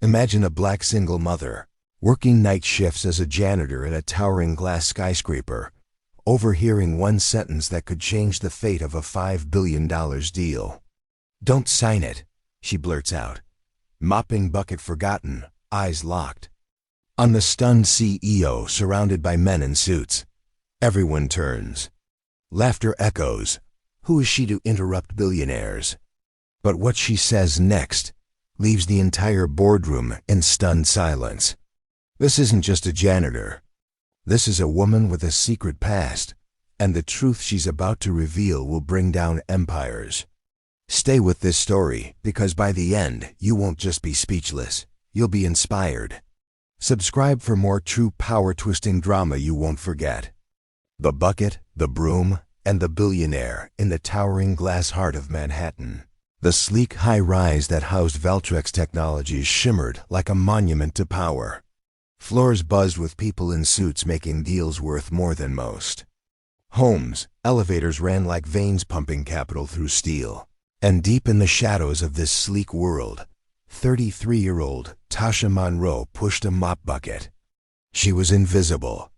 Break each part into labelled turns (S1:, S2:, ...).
S1: Imagine a black single mother, working night shifts as a janitor at a towering glass skyscraper, overhearing one sentence that could change the fate of a $5 billion deal. "Don't sign it," she blurts out. Mopping bucket forgotten, eyes locked. On the stunned CEO, surrounded by men in suits. Everyone turns. Laughter echoes. Who is she to interrupt billionaires? But what she says next leaves the entire boardroom in stunned silence. This isn't just a janitor. This is a woman with a secret past, and the truth she's about to reveal will bring down empires. Stay with this story, because by the end, you won't just be speechless, you'll be inspired. Subscribe for more true power-twisting drama you won't forget. The bucket, the broom, and the billionaire in the towering glass heart of Manhattan. The sleek high-rise that housed Valtrex Technologies shimmered like a monument to power. Floors buzzed with people in suits making deals worth more than most. Homes, elevators ran like veins pumping capital through steel. And deep in the shadows of this sleek world, 33-year-old Tasha Monroe pushed a mop bucket. She was invisible.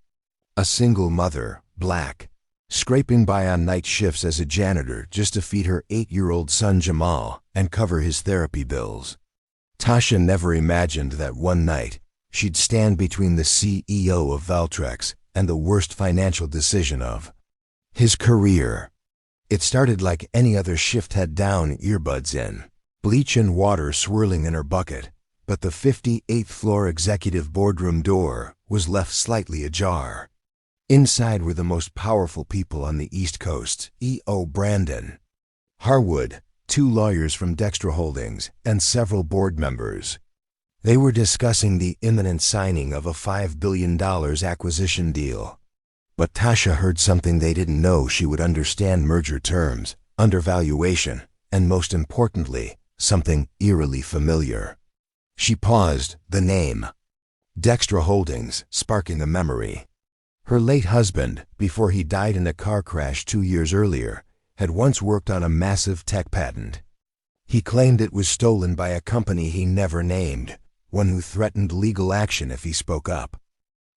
S1: A single mother, black, scraping by on night shifts as a janitor just to feed her 8-year-old son Jamal and cover his therapy bills. Tasha never imagined that one night she'd stand between the CEO of Valtrex and the worst financial decision of his career. It started like any other shift, head down, earbuds in, bleach and water swirling in her bucket, but the 58th floor executive boardroom door was left slightly ajar. Inside were the most powerful people on the East Coast, E.O. Brandon, Harwood, 2 lawyers from Dextra Holdings, and several board members. They were discussing the imminent signing of a $5 billion acquisition deal. But Tasha heard something they didn't know she would understand: merger terms, undervaluation, and most importantly, something eerily familiar. She paused, the name, Dextra Holdings, sparking a memory. Her late husband, before he died in a car crash 2 years earlier, had once worked on a massive tech patent. He claimed it was stolen by a company he never named, one who threatened legal action if he spoke up.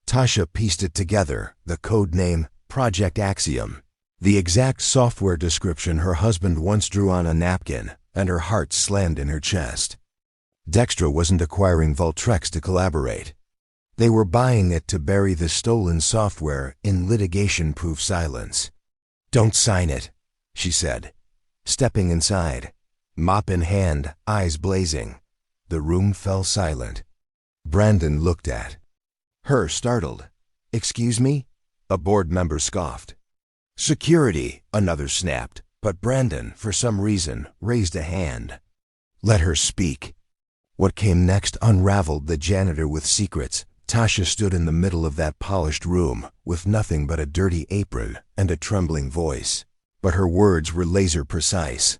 S1: Tasha pieced it together, the code name, Project Axiom, the exact software description her husband once drew on a napkin, and her heart slammed in her chest. Dextra wasn't acquiring Valtrex to collaborate. They were buying it to bury the stolen software in litigation-proof silence. "Don't sign it," she said, stepping inside, mop in hand, eyes blazing. The room fell silent. Brandon looked at her, startled. "Excuse me?" A board member scoffed. "Security," another snapped, but Brandon, for some reason, raised a hand. "Let her speak." What came next unraveled the janitor with secrets. Tasha stood in the middle of that polished room, with nothing but a dirty apron and a trembling voice. But her words were laser precise.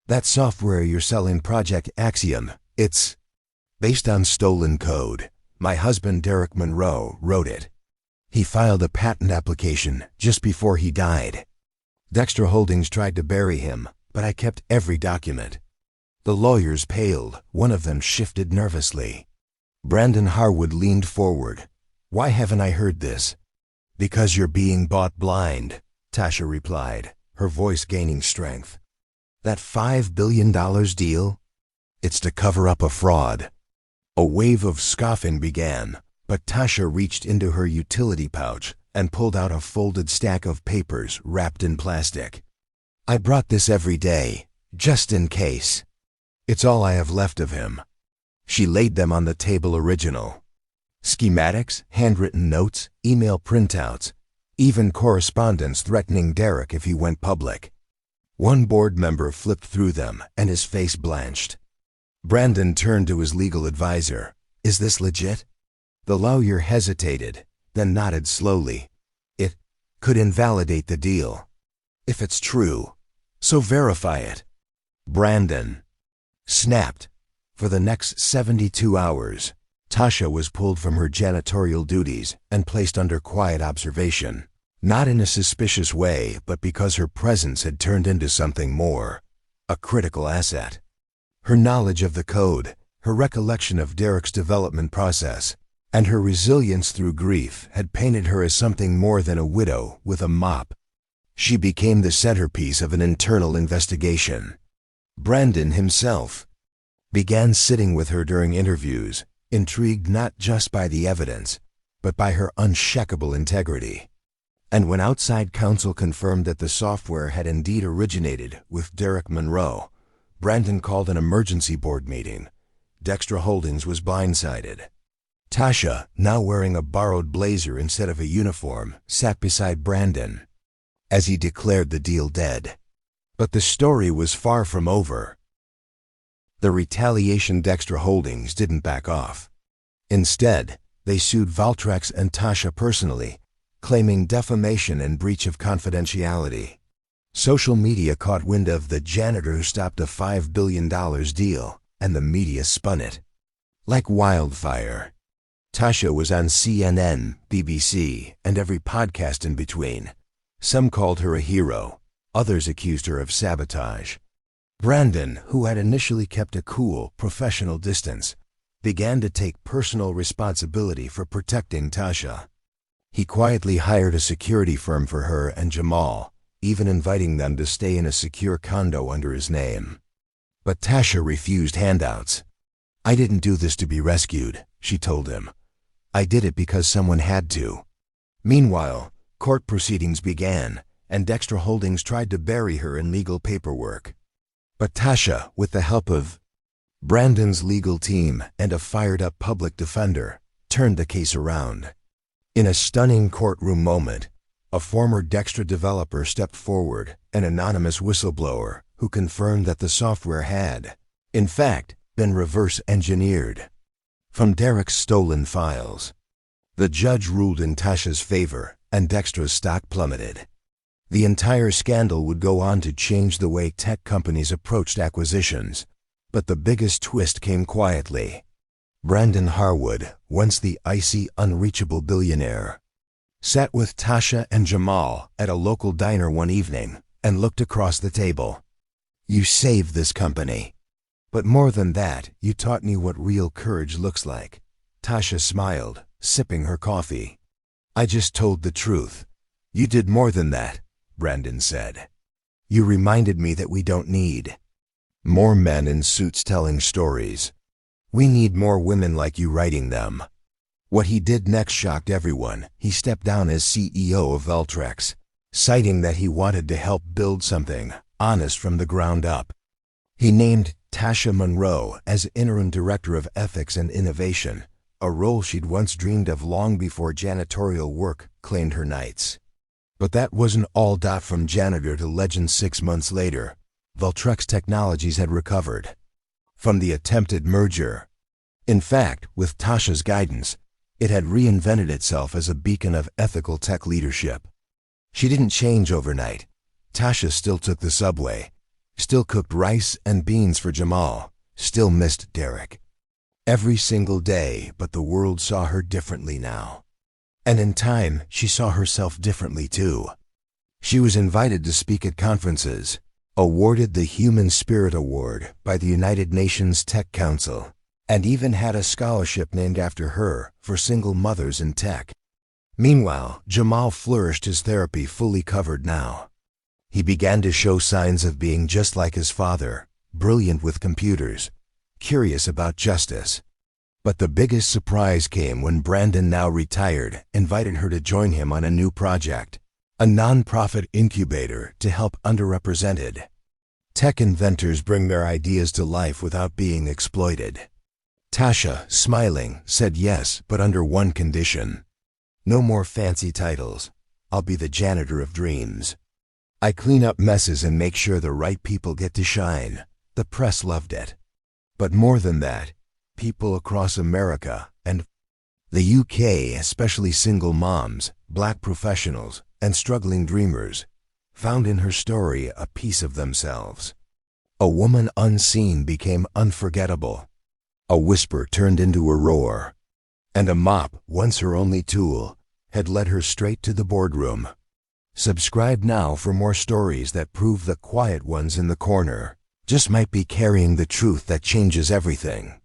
S1: "That software you're selling, Project Axiom, it's based on stolen code. My husband, Derek Monroe, wrote it. He filed a patent application just before he died. Dextra Holdings tried to bury him, but I kept every document." The lawyers paled. One of them shifted nervously. Brandon Harwood leaned forward. "Why haven't I heard this?" "Because you're being bought blind," Tasha replied, her voice gaining strength. "That $5 billion deal? It's to cover up a fraud." A wave of scoffing began, but Tasha reached into her utility pouch and pulled out a folded stack of papers wrapped in plastic. "I brought this every day, just in case. It's all I have left of him." She laid them on the table. Original schematics, handwritten notes, email printouts, even correspondence threatening Derek if he went public. One board member flipped through them, and his face blanched. Brandon turned to his legal advisor. "Is this legit?" The lawyer hesitated, then nodded slowly. "It could invalidate the deal." "If it's true, so verify it." Brandon snapped. For the next 72 hours, Tasha was pulled from her janitorial duties and placed under quiet observation, not in a suspicious way, but because her presence had turned into something more, a critical asset. Her knowledge of the code, her recollection of Derek's development process, and her resilience through grief had painted her as something more than a widow with a mop. She became the centerpiece of an internal investigation. Brandon himself began sitting with her during interviews, intrigued not just by the evidence, but by her unshakable integrity. And when outside counsel confirmed that the software had indeed originated with Derek Monroe, Brandon called an emergency board meeting. Dextra Holdings was blindsided. Tasha, now wearing a borrowed blazer instead of a uniform, sat beside Brandon as he declared the deal dead. But the story was far from over. The retaliation Dextra Holdings didn't back off. Instead, they sued Valtrex and Tasha personally, claiming defamation and breach of confidentiality. Social media caught wind of the janitor who stopped a $5 billion deal, and the media spun it like wildfire. Tasha was on CNN, BBC, and every podcast in between. Some called her a hero, others accused her of sabotage. Brandon, who had initially kept a cool, professional distance, began to take personal responsibility for protecting Tasha. He quietly hired a security firm for her and Jamal, even inviting them to stay in a secure condo under his name. But Tasha refused handouts. "I didn't do this to be rescued," she told him. "I did it because someone had to." Meanwhile, court proceedings began, and Dextra Holdings tried to bury her in legal paperwork. But Tasha, with the help of Brandon's legal team and a fired-up public defender, turned the case around. In a stunning courtroom moment, a former Dextra developer stepped forward, an anonymous whistleblower who confirmed that the software had, in fact, been reverse-engineered from Derek's stolen files. The judge ruled in Tasha's favor, and Dextra's stock plummeted. The entire scandal would go on to change the way tech companies approached acquisitions. But the biggest twist came quietly. Brandon Harwood, once the icy, unreachable billionaire, sat with Tasha and Jamal at a local diner one evening and looked across the table. "You saved this company. But more than that, you taught me what real courage looks like." Tasha smiled, sipping her coffee. "I just told the truth." "You did more than that," Brandon said. "You reminded me that we don't need more men in suits telling stories. We need more women like you writing them." What he did next shocked everyone. He stepped down as CEO of Valtrex, citing that he wanted to help build something honest from the ground up. He named Tasha Monroe as interim director of ethics and innovation, a role she'd once dreamed of long before janitorial work claimed her nights. But that wasn't all. From janitor to legend 6 months later, Valtrex Technologies had recovered from the attempted merger. In fact, with Tasha's guidance, it had reinvented itself as a beacon of ethical tech leadership. She didn't change overnight. Tasha still took the subway, still cooked rice and beans for Jamal, still missed Derek every single day, but the world saw her differently now. And in time, she saw herself differently too. She was invited to speak at conferences, awarded the Human Spirit Award by the United Nations Tech Council, and even had a scholarship named after her for single mothers in tech. Meanwhile, Jamal flourished, his therapy fully covered now. He began to show signs of being just like his father, brilliant with computers, curious about justice. But the biggest surprise came when Brandon, now retired, invited her to join him on a new project, a non-profit incubator to help underrepresented tech inventors bring their ideas to life without being exploited. Tasha, smiling, said yes, but under one condition. "No more fancy titles. I'll be the janitor of dreams. I clean up messes and make sure the right people get to shine." The press loved it. But more than that, people across America and the UK, especially single moms, black professionals, and struggling dreamers, found in her story a piece of themselves. A woman unseen became unforgettable. A whisper turned into a roar. And a mop, once her only tool, had led her straight to the boardroom. Subscribe now for more stories that prove the quiet ones in the corner just might be carrying the truth that changes everything.